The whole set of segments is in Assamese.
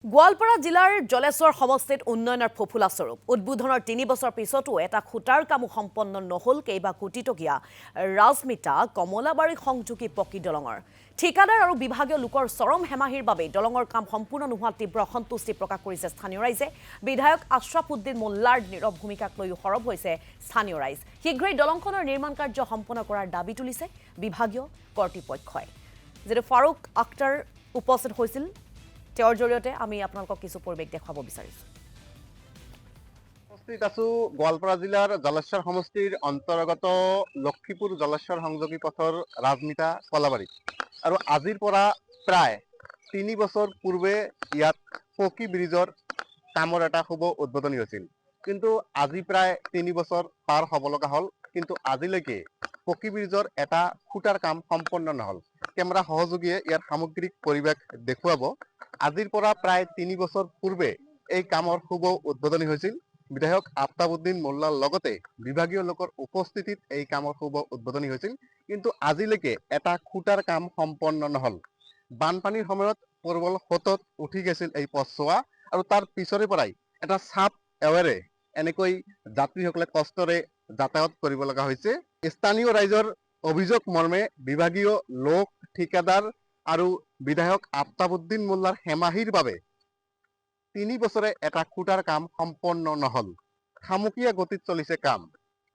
গোৱালপাৰা জিলাৰ জলেশ্বৰ সমষ্টিত উন্নয়নৰ ফফুলা স্বৰূপ উদ্বোধনৰ ৩ বছৰ পিছতো এটা খুঁটাৰ কাম সম্পন্ন নহল কেইবা কোটি টকীয়া ৰাজমিতা কমলাবাৰী সংযোগী পকী দলঙৰ ঠিকাদাৰ আৰু বিভাগীয় লোকৰ চৰম হেমাহিৰ বাবে দলঙৰ কাম সম্পূৰ্ণ নোহোৱা তীব্ৰ অসন্তুষ্টি প্ৰকাশ কৰিছে স্থানীয় ৰাইজে বিধায়ক আশৰাফ উদ্দিন মোল্লাৰ নীৰৱ ভূমিকাক লৈ সৰব হৈছে স্থানীয় ৰাইজ শীঘ্ৰেই দলংখনৰ নিৰ্মাণ কাৰ্য সম্পন্ন কৰাৰ দাবী তুলিছে বিভাগীয় কৰ্তৃপক্ষই যেনে ফাৰুক আখতাৰ উপস্থিত হৈছিল তেওঁৰ জৰিয়তে আমি আপোনালোকক কিছু পৰিৱেশ দেখাব বিচাৰিছো উপস্থিত আছো গোৱালপাৰা জিলাৰ জলেশ্বৰ সমষ্টিৰ অন্তৰ্গত লক্ষীপুৰ জলেশ্বৰ সংযোগী পথৰ ৰাজমিতা কলাবাৰী আৰু আজিৰ পৰা প্ৰায় ৩ বছৰ পূৰ্বে ইয়াত পকী ব্ৰিজৰ কামৰ এটা শুভ উদ্বোধনী হৈছিল কিন্তু আজি প্ৰায় ৩ বছৰ পাৰ হ'ব লগা হ'ল কিন্তু আজিলৈকে পকী ব্ৰিজৰ এটা খুঁটাৰ কাম সম্পন্ন নহল কেমেৰা সহযোগীয়ে ইয়াৰ সামগ্ৰিক পৰিৱেশ দেখুৱাব আজিৰ পৰা প্ৰায় ৩ বছৰ পূৰ্বে এই কামৰ শুভ উদ্বোধনী হৈছিল বিধায়ক আফতাব উদ্দিন মোল্লাৰ লগতে বিভাগীয় লোকৰ উপস্থিতিত এই কামৰ শুভ উদ্বোধনী হৈছিল কিন্তু আজিলৈকে এটা খুঁটাৰ কাম সম্পন্ন নহল বানপানীৰ সময়ত প্ৰবল সোঁতত উঠি গৈছিল এই পথছোৱা আৰু তাৰ পিছৰে পৰাই এটা চাপ এৱেৰে এনেকৈ যাত্ৰীসকলে কষ্টৰে যাতায়াত কৰিব লগা হৈছে স্থানীয় ৰাইজৰ অভিযোগ মৰ্মে বিভাগীয় লোক ঠিকাদাৰ আৰু বিধায়ক আফতাব উদ্দিন মোল্লাৰ হেমাহিৰ বাবে ৩ বছৰে এটা খুঁটাৰ কাম সম্পন্ন নহল খামুকীয়া গতিত চলিছে কাম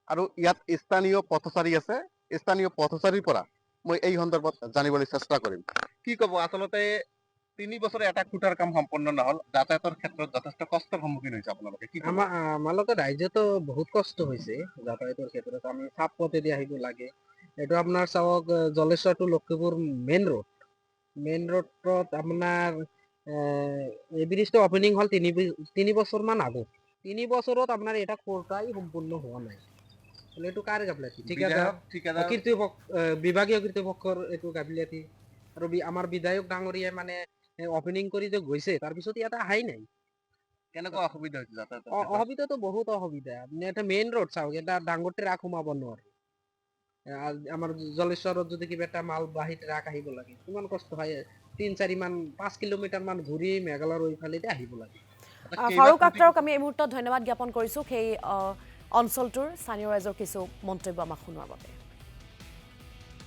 আৰু ইয়াত স্থানীয় পথচাৰী আছে স্থানীয় পথচাৰীৰ পৰা মই এই সন্দৰ্ভত জানিবলৈ চেষ্টা কৰিম কি ক'ব আচলতে ৩ বছৰে এটা খুঁটাৰ কাম সম্পন্ন নহল যাতায়াতৰ ক্ষেত্ৰত যথেষ্ট কষ্টৰ সন্মুখীন হৈছে আপোনালোকে কি আমালোকে ৰাইজেতো বহুত কষ্ট হৈছে যাতায়াতৰ ক্ষেত্ৰত আমি চাপ পথেদি আহিব লাগে এইটো আপোনাৰ চাওক জলেশ্বৰ টু লক্ষীপুৰ মেইন ৰোডত আপোনাৰ এই ব্ৰিজটো অপেনিং হ'ল ৩ বছৰমান আগত ৩ বছৰত আপোনাৰ এটা কোটাই সম্পূৰ্ণ হোৱা নাই এইটো কাৰ গাফিলতি ঠিকাদাৰ বিভাগীয় কৰ্তৃপক্ষৰ এইটো গাফিলতি আৰু আমাৰ বিধায়ক ডাঙৰীয়াই মানে অপেনিং কৰি যে গৈছে তাৰপিছত ইয়াতে অহাই নাই কেনেকুৱা অসুবিধা হৈছে যাতায়াতৰ অসুবিধাটো বহুত অসুবিধা এটা মেইন ৰোড চাওক এটা ডাঙৰ ট্ৰাক সোমাব নোৱাৰে আমাৰ জলেশ্বৰত যদি কিবা এটা মালবাহী ট্ৰাক আহিব লাগে কিমান কষ্ট হয় ৩-৪ কিলোমিটাৰ মান ঘূৰি মেঘালয়ৰ ওইফালেদি আহিব লাগে ফাৰুক আখতাৰক আমি এই মুহূৰ্তত ধন্যবাদ জ্ঞাপন কৰিছো সেই অঞ্চলটোৰ স্থানীয় ৰাইজৰ কিছু মন্তব্য আমাক শুনোৱাৰ বাবে